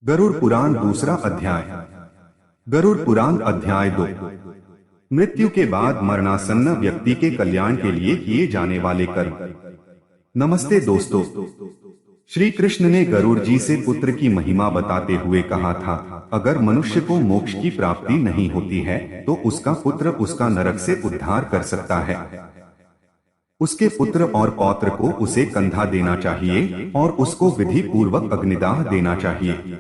गरुड़ पुराण दूसरा अध्याय। गरुड़ पुराण अध्याय 2। मृत्यु के बाद मरणासन्न व्यक्ति के कल्याण के लिए किए जाने वाले कर्म। नमस्ते दोस्तों, श्री कृष्ण ने गरुड़ जी से पुत्र की महिमा बताते हुए कहा था, अगर मनुष्य को मोक्ष की प्राप्ति नहीं होती है तो उसका पुत्र उसका नरक से उद्धार कर सकता है। उसके पुत्र और पौत्र को उसे कंधा देना चाहिए और उसको विधि पूर्वक अग्निदाह देना चाहिए।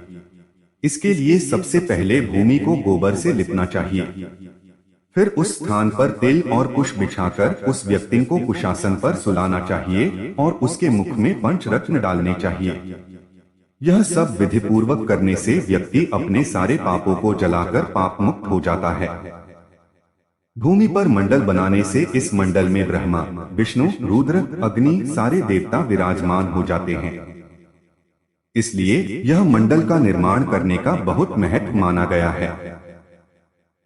इसके लिए सबसे पहले भूमि को गोबर से लिपना चाहिए। फिर उस स्थान पर तिल और कुश बिछाकर उस व्यक्ति को कुशासन पर सुलाना चाहिए और उसके मुख में पंचरत्न डालने चाहिए। यह सब विधि पूर्वक करने से व्यक्ति अपने सारे पापों को जलाकर पाप मुक्त हो जाता है। भूमि पर मंडल बनाने से इस मंडल में ब्रह्मा, विष्णु, रुद्र, अग्नि सारे देवता विराजमान हो जाते हैं। इसलिए यह मंडल का निर्माण करने का बहुत महत्व माना गया है।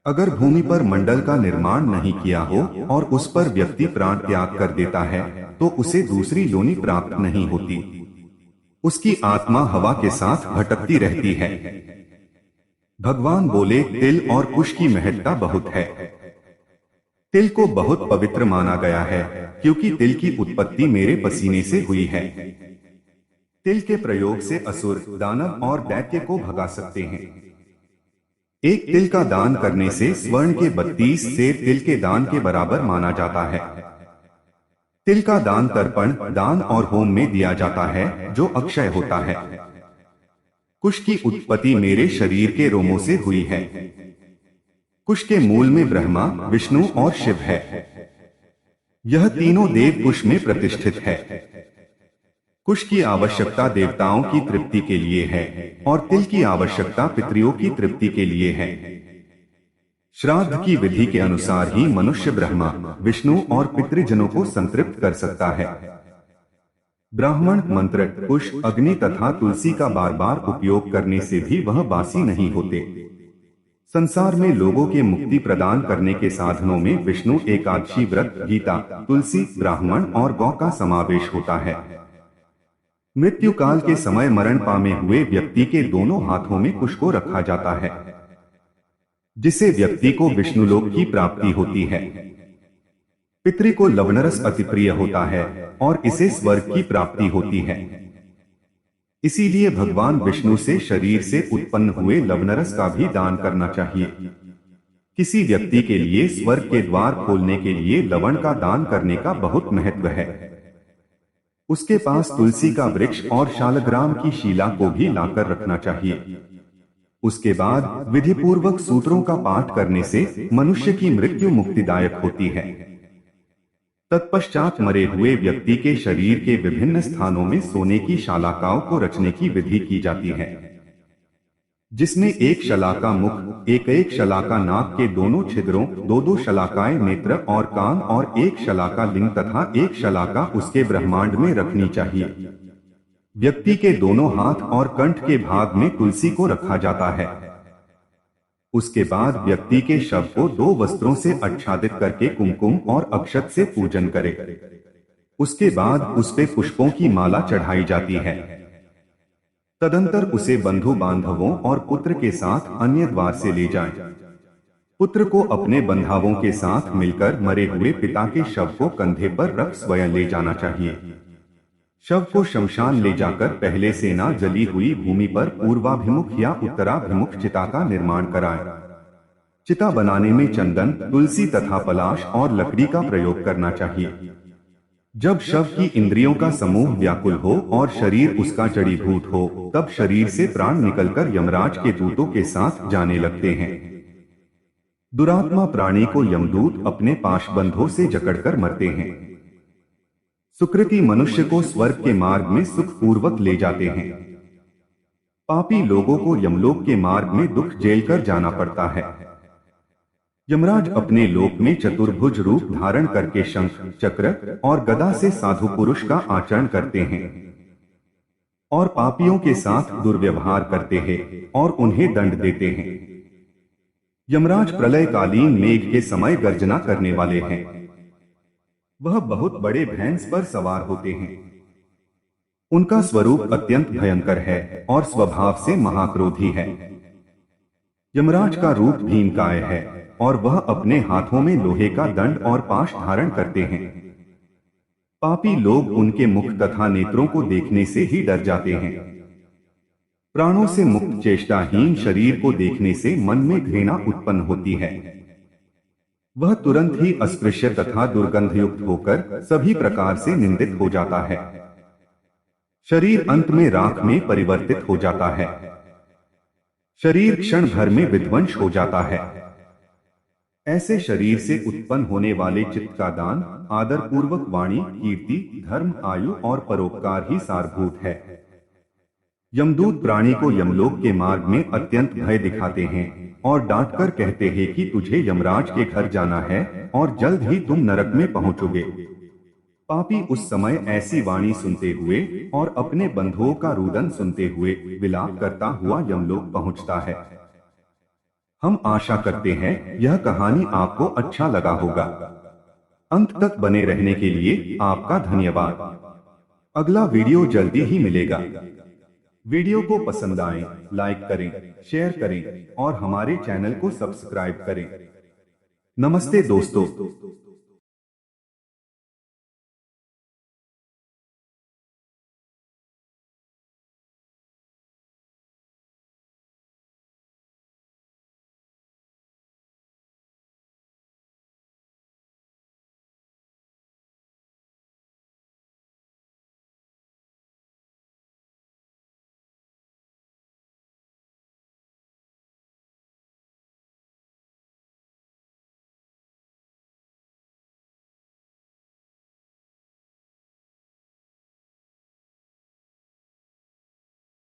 अगर भूमि पर मंडल का निर्माण नहीं किया हो और उस पर व्यक्ति प्राण त्याग कर देता है तो उसे दूसरी योनि प्राप्त नहीं होती। उसकी आत्मा हवा के साथ भटकती रहती है। भगवान बोले, तिल और कुश की महत्ता बहुत है। तिल को बहुत पवित्र माना गया है क्योंकि तिल की उत्पत्ति मेरे पसीने से हुई है। तिल के प्रयोग से असुर, दानव और दैत्य को भगा सकते हैं। एक तिल का दान करने से स्वर्ण के 32 सेर तिल के दान के बराबर माना जाता है। तिल का दान तर्पण, दान और होम में दिया जाता है जो अक्षय होता है। कुश की उत्पत्ति मेरे शरीर के रोमों से हुई है। कुश के मूल में ब्रह्मा, विष्णु और शिव है। यह तीनों देव कुश में प्रतिष्ठित है। कुश की आवश्यकता देवताओं की तृप्ति के लिए है और तिल की आवश्यकता पितरियों की तृप्ति के लिए है। श्राद्ध की विधि के अनुसार ही मनुष्य ब्रह्मा, विष्णु और पितृजनों को संतृप्त कर सकता है। ब्राह्मण मंत्र, कुश, अग्नि तथा तुलसी का बार बार उपयोग करने से भी वह बासी नहीं होते। संसार में लोगों के मुक्ति प्रदान करने के साधनों में विष्णु एकादशी व्रत, गीता, तुलसी, ब्राह्मण और गौ का समावेश होता है। मृत्यु काल के समय मरण पामे हुए व्यक्ति के दोनों हाथों में कुश को रखा जाता है, जिससे व्यक्ति को विष्णुलोक की प्राप्ति होती है। पितृ को लवणरस अति प्रिय होता है और इसे स्वर्ग की प्राप्ति होती है। इसीलिए भगवान विष्णु से शरीर से उत्पन्न हुए लवणरस का भी दान करना चाहिए। किसी व्यक्ति के लिए स्वर्ग के द्वार खोलने के लिए लवण का दान करने का बहुत महत्व है। उसके पास तुलसी का वृक्ष और शालग्राम की शिला को भी लाकर रखना चाहिए। उसके बाद विधि पूर्वक सूत्रों का पाठ करने से मनुष्य की मृत्यु मुक्तिदायक होती है। तत्पश्चात मरे हुए व्यक्ति के शरीर के विभिन्न स्थानों में सोने की शलाकाओं को रचने की विधि की जाती है, जिसमें एक शलाका मुख, एक शलाका नाक के दोनों छिद्रों, दो शलाकाएं नेत्र और कान और एक शलाका लिंग तथा एक शलाका उसके ब्रह्मांड में रखनी चाहिए। व्यक्ति के दोनों हाथ और कंठ के भाग में तुलसी को रखा जाता है। उसके बाद व्यक्ति के शव को 2 वस्त्रों से आच्छादित करके कुमकुम और अक्षत से पूजन करे। उसके बाद उस पे पुष्पों की माला चढ़ाई जाती है। तदंतर उसे बंधु बांधवों और पुत्र के साथ अन्य द्वार से ले जाएं। पुत्र को अपने बंधावों के साथ मिलकर मरे हुए पिता के शव को कंधे पर रख स्वयं ले जाना चाहिए। शव को शमशान ले जाकर पहले से ना जली हुई भूमि पर पूर्वाभिमुख या उत्तराभिमुख चिता का निर्माण कराएं। चिता बनाने में चंदन, तुलसी तथा पलाश और लकड़ी का प्रयोग करना चाहिए। जब शव की इंद्रियों का समूह व्याकुल हो और शरीर उसका जड़ीभूत हो, तब शरीर से प्राण निकलकर यमराज के दूतों के साथ जाने लगते हैं। दुरात्मा प्राणी को यमदूत अपने पाशबंधों से जकड़कर मरते हैं। सुकृति मनुष्य को स्वर्ग के मार्ग में सुख पूर्वक ले जाते हैं। पापी लोगों को यमलोक के मार्ग में दुख झेलकर जाना पड़ता है। यमराज अपने लोक में चतुर्भुज रूप धारण करके शंख, चक्र और गदा से साधु पुरुष का आचरण करते हैं और पापियों के साथ दुर्व्यवहार करते हैं और उन्हें दंड देते हैं। यमराज प्रलयकालीन मेघ के समय गर्जना करने वाले हैं। वह बहुत बड़े भैंस पर सवार होते हैं। उनका स्वरूप अत्यंत भयंकर है और स्वभाव से महाक्रोधी है। यमराज का रूप भीमकाय है और वह अपने हाथों में लोहे का दंड और पाश धारण करते हैं। पापी लोग उनके मुख तथा नेत्रों को देखने से ही डर जाते हैं। प्राणों से मुक्त चेष्टाहीन शरीर को देखने से मन में घृणा उत्पन्न होती है। वह तुरंत ही अस्पृश्य तथा दुर्गंधयुक्त होकर सभी प्रकार से निंदित हो जाता है। शरीर अंत में राख में परिवर्तित हो जाता है। शरीर क्षण भर में विध्वंस हो जाता है। ऐसे शरीर से उत्पन्न होने वाले चित्त का दान, आदर पूर्वक वाणी, कीर्ति, धर्म, आयु और परोपकार ही सारभूत है। यमदूत प्राणी को यमलोक के मार्ग में अत्यंत भय दिखाते हैं और डांटकर कहते हैं कि तुझे यमराज के घर जाना है और जल्द ही तुम नरक में पहुंचोगे। पापी उस समय ऐसी वाणी सुनते हुए और अपने बंधुओं का रुदन सुनते हुए विलाप करता हुआ यमलोक पहुंचता है। हम आशा करते हैं यह कहानी आपको अच्छा लगा होगा। अंत तक बने रहने के लिए आपका धन्यवाद। अगला वीडियो जल्दी ही मिलेगा। वीडियो को पसंद आए लाइक करें, शेयर करें और हमारे चैनल को सब्सक्राइब करें। नमस्ते दोस्तों।